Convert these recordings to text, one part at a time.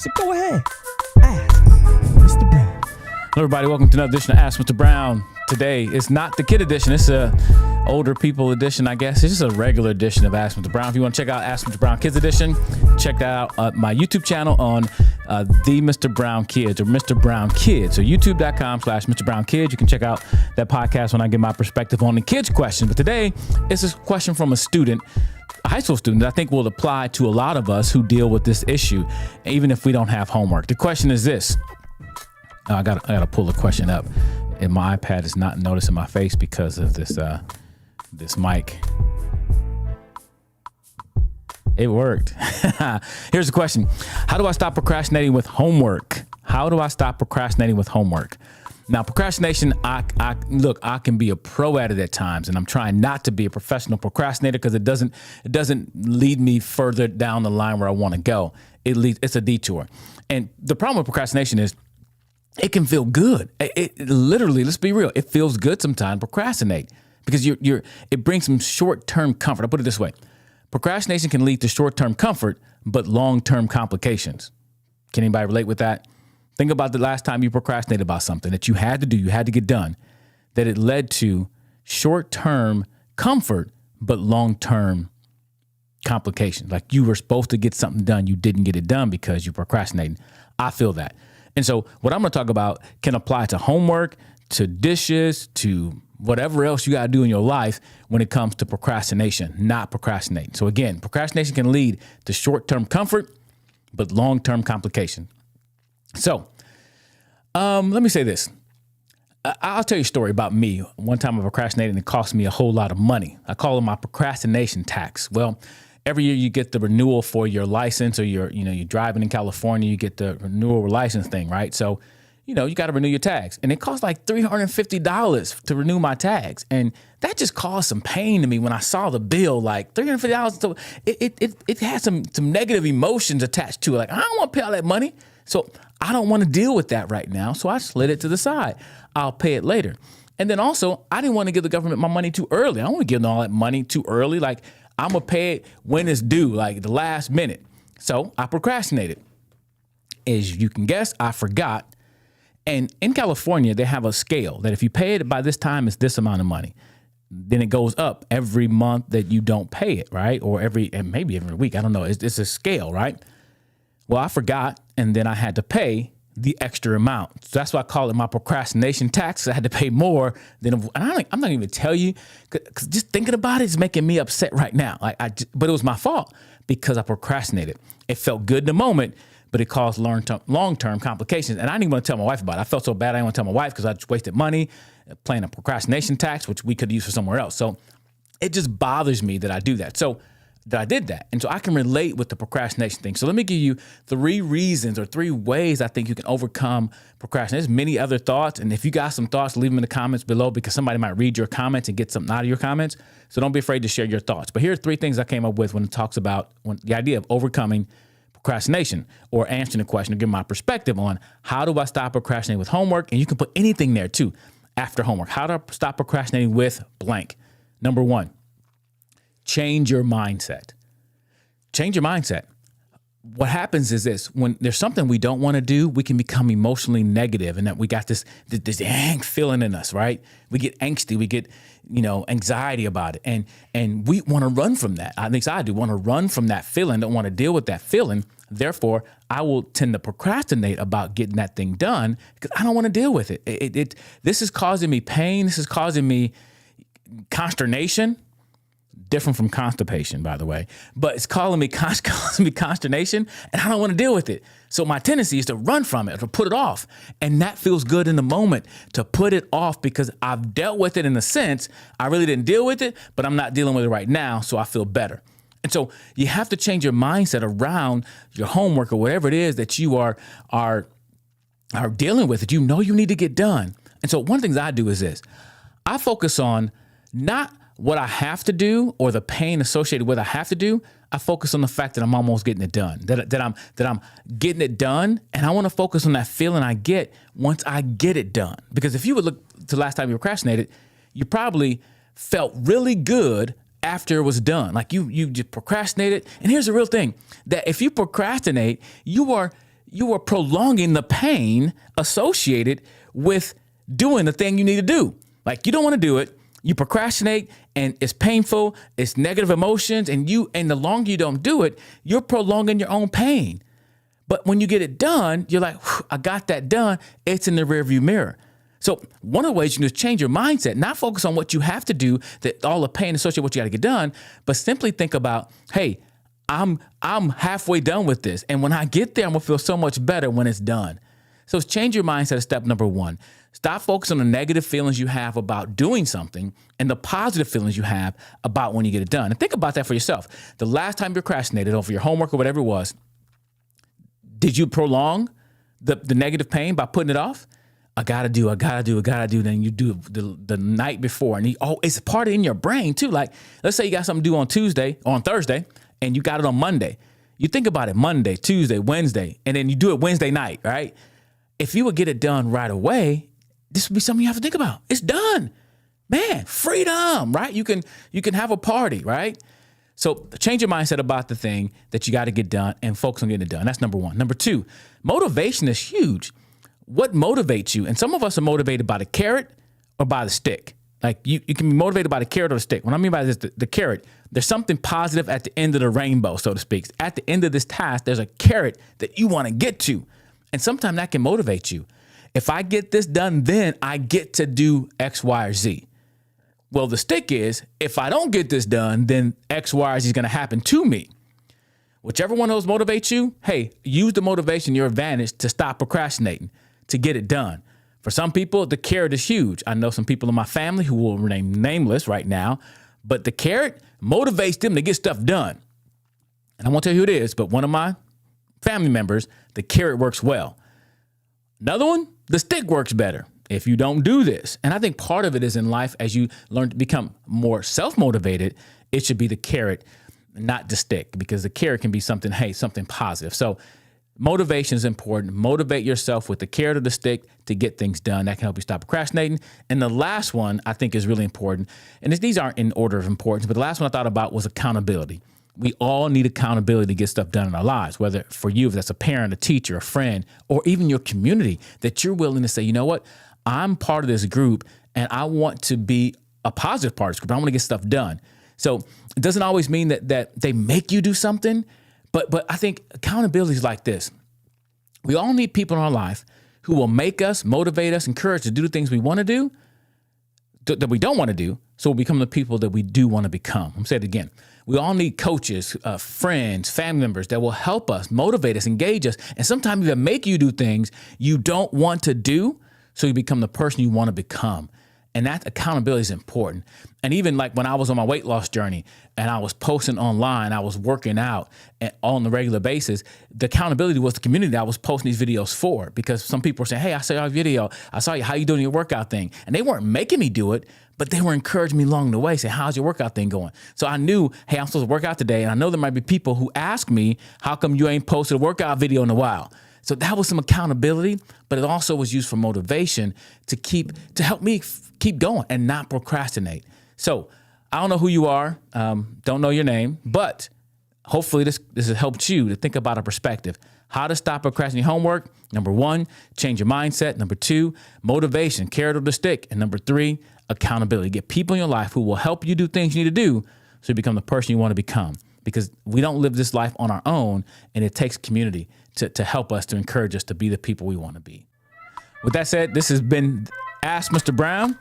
So go ahead. Ask Mr. Brown. Hello, everybody. Welcome to another edition of Ask Mr. Brown. Today, it's not the kid edition. It's a older people edition, I guess. It's just a regular edition of Ask Mr. Brown. If you want to check out Ask Mr. Brown Kids edition, check that out at my YouTube channel on the Mr. Brown Kids or Mr. Brown Kids. So youtube.com/Mr. Brown Kids. You can check out that podcast when I give my perspective on the kids question. But today, it's a question from a student, a high school student, that I think will apply to a lot of us who deal with this issue, even if we don't have homework. The question is this. I gotta pull the question up, and my iPad is not noticing my face because of this mic. It worked. Here's the question: how do I stop procrastinating with homework? How do I stop procrastinating with homework? Now, procrastination, I can be a pro at it at times, and I'm trying not to be a professional procrastinator because it doesn't lead me further down the line where I want to go. It's a detour, and the problem with procrastination is, it can feel good. It literally, let's be real, it feels good sometimes procrastinate because it brings some short-term comfort. I'll put it this way. Procrastination can lead to short-term comfort, but long-term complications. Can anybody relate with that? Think about the last time you procrastinated about something that you had to do, you had to get done, that it led to short-term comfort, but long-term complications. Like you were supposed to get something done, you didn't get it done because you procrastinated. I feel that. And so what I'm going to talk about can apply to homework, to dishes, to whatever else you got to do in your life when it comes to procrastination, not procrastinating. So again, procrastination can lead to short-term comfort, but long-term complication. So let me say this. I'll tell you a story about me. One time I procrastinated and it cost me a whole lot of money. I call it my procrastination tax. Well, every year you get the renewal for your license, or you're driving in California, you get the renewal license thing, right? So, you got to renew your tags. And it costs like $350 to renew my tags. And that just caused some pain to me when I saw the bill, like $350. So it had some negative emotions attached to it. Like, I don't want to pay all that money. So I don't want to deal with that right now. So I slid it to the side. I'll pay it later. And then also, I didn't want to give the government my money too early. I don't want to give them all that money too early. Like, I'm going to pay it when it's due, like the last minute. So I procrastinated. As you can guess, I forgot. And in California, they have a scale that if you pay it by this time, it's this amount of money. Then it goes up every month that you don't pay it, right? Or maybe every week. I don't know. It's a scale, right? Well, I forgot, and then I had to pay the extra amount. So that's why I call it my procrastination tax. I had to pay more than, and I'm not even tell you, because just thinking about it is making me upset right now. But it was my fault because I procrastinated. It felt good in the moment, but it caused long-term complications. And I didn't even want to tell my wife about it. I felt so bad I didn't want to tell my wife because I just wasted money paying a procrastination tax, which we could use for somewhere else. So it just bothers me that I do that. So that I did that. And so I can relate with the procrastination thing. So let me give you 3 reasons or 3 ways I think you can overcome procrastination. There's many other thoughts. And if you got some thoughts, leave them in the comments below because somebody might read your comments and get something out of your comments. So don't be afraid to share your thoughts. But here are 3 things I came up with when it talks about the idea of overcoming procrastination, or answering the question, or give my perspective on how do I stop procrastinating with homework? And you can put anything there too after homework. How do I stop procrastinating with blank? Number 1. Change your mindset. Change your mindset. What happens is this: when there's something we don't want to do, we can become emotionally negative, and that we got this feeling in us, right? We get angsty, we get, anxiety about it. And we want to run from that. At least I do want to run from that feeling, don't want to deal with that feeling. Therefore, I will tend to procrastinate about getting that thing done because I don't want to deal with it. This is causing me pain. This is causing me consternation. Different from constipation, by the way, but it's causing me consternation, and I don't want to deal with it. So my tendency is to run from it, to put it off. And that feels good in the moment, to put it off, because I've dealt with it in a sense. I really didn't deal with it, but I'm not dealing with it right now, so I feel better. And so you have to change your mindset around your homework or whatever it is that you are dealing with, that you need to get done. And so one of the things I do is this: I focus on not what I have to do or the pain associated with I have to do. I focus on the fact that I'm almost getting it done, that I'm getting it done. And I want to focus on that feeling I get once I get it done. Because if you would look to the last time you procrastinated, you probably felt really good after it was done. Like you just procrastinated. And here's the real thing, that if you procrastinate, you are you are prolonging the pain associated with doing the thing you need to do. Like, you don't want to do it. You procrastinate, and it's painful. It's negative emotions. And the longer you don't do it, you're prolonging your own pain. But when you get it done, you're like, I got that done. It's in the rearview mirror. So one of the ways you can just change your mindset, not focus on what you have to do, that all the pain associated with what you got to get done, but simply think about, hey, I'm halfway done with this. And when I get there, I'm gonna feel so much better when it's done. So change your mindset is step number one. Stop focusing on the negative feelings you have about doing something and the positive feelings you have about when you get it done. And think about that for yourself. The last time you procrastinated over your homework or whatever it was, did you prolong the negative pain by putting it off? I gotta do. Then you do the night before. And it's part of in your brain too. Like, let's say you got something to do on Tuesday or on Thursday and you got it on Monday. You think about it Monday, Tuesday, Wednesday, and then you do it Wednesday night, right? If you would get it done right away, this would be something you have to think about. It's done. Man, freedom, right? You can have a party, right? So change your mindset about the thing that you got to get done and focus on getting it done. That's number one. Number two, motivation is huge. What motivates you? And some of us are motivated by the carrot or by the stick. Like, you can be motivated by the carrot or the stick. What I mean by this, the carrot, there's something positive at the end of the rainbow, so to speak. At the end of this task, there's a carrot that you want to get to. And sometimes that can motivate you. If I get this done, then I get to do X, Y, or Z. Well, the stick is, if I don't get this done, then X, Y, or Z is going to happen to me. Whichever one of those motivates you, hey, use the motivation, your advantage, to stop procrastinating, to get it done. For some people, the carrot is huge. I know some people in my family who will remain nameless right now, but the carrot motivates them to get stuff done. And I won't tell you who it is, but one of my family members, the carrot works well. Another one, the stick works better if you don't do this. And I think part of it is in life, as you learn to become more self-motivated, it should be the carrot, not the stick, because the carrot can be something positive. So motivation is important. Motivate yourself with the carrot or the stick to get things done. That can help you stop procrastinating. And the last one I think is really important. And these aren't in order of importance, but the last one I thought about was accountability. We all need accountability to get stuff done in our lives, whether for you, if that's a parent, a teacher, a friend, or even your community, that you're willing to say, you know what, I'm part of this group and I want to be a positive part of this group. I want to get stuff done. So it doesn't always mean that they make you do something, but I think accountability is like this. We all need people in our life who will make us, motivate us, encourage us to do the things we want to do, that we don't want to do, so we'll become the people that we do want to become. I'm going to say it again. We all need coaches, friends, family members that will help us, motivate us, engage us, and sometimes even make you do things you don't want to do, so you become the person you want to become. And that accountability is important. And even like when I was on my weight loss journey and I was posting online, I was working out on the regular basis, the accountability was the community that I was posting these videos for, because some people were saying, hey, I saw your video. I saw you, how you doing your workout thing? And they weren't making me do it, but they were encouraging me along the way, saying, how's your workout thing going? So I knew, hey, I'm supposed to work out today. And I know there might be people who ask me, how come you ain't posted a workout video in a while? So that was some accountability, but it also was used for motivation to help me keep going and not procrastinate. So I don't know who you are, don't know your name, but hopefully this has helped you to think about a perspective. How to stop procrastinating homework. Number one, change your mindset. Number two, motivation, carrot or the stick. And number three, accountability. Get people in your life who will help you do things you need to do so you become the person you want to become. Because we don't live this life on our own, and it takes community to help us, to encourage us to be the people we want to be. With that said, this has been Ask Mr. Brown.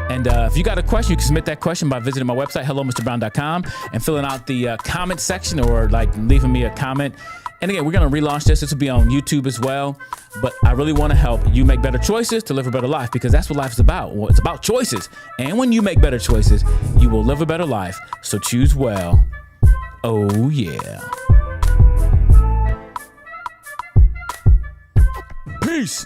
And if you got a question, you can submit that question by visiting my website, hellomrbrown.com, and filling out the comment section, or like leaving me a comment. And again, we're going to relaunch this. This will be on YouTube as well. But I really want to help you make better choices to live a better life, because that's what life is about. Well, it's about choices. And when you make better choices, you will live a better life. So choose well. Oh, yeah. Peace.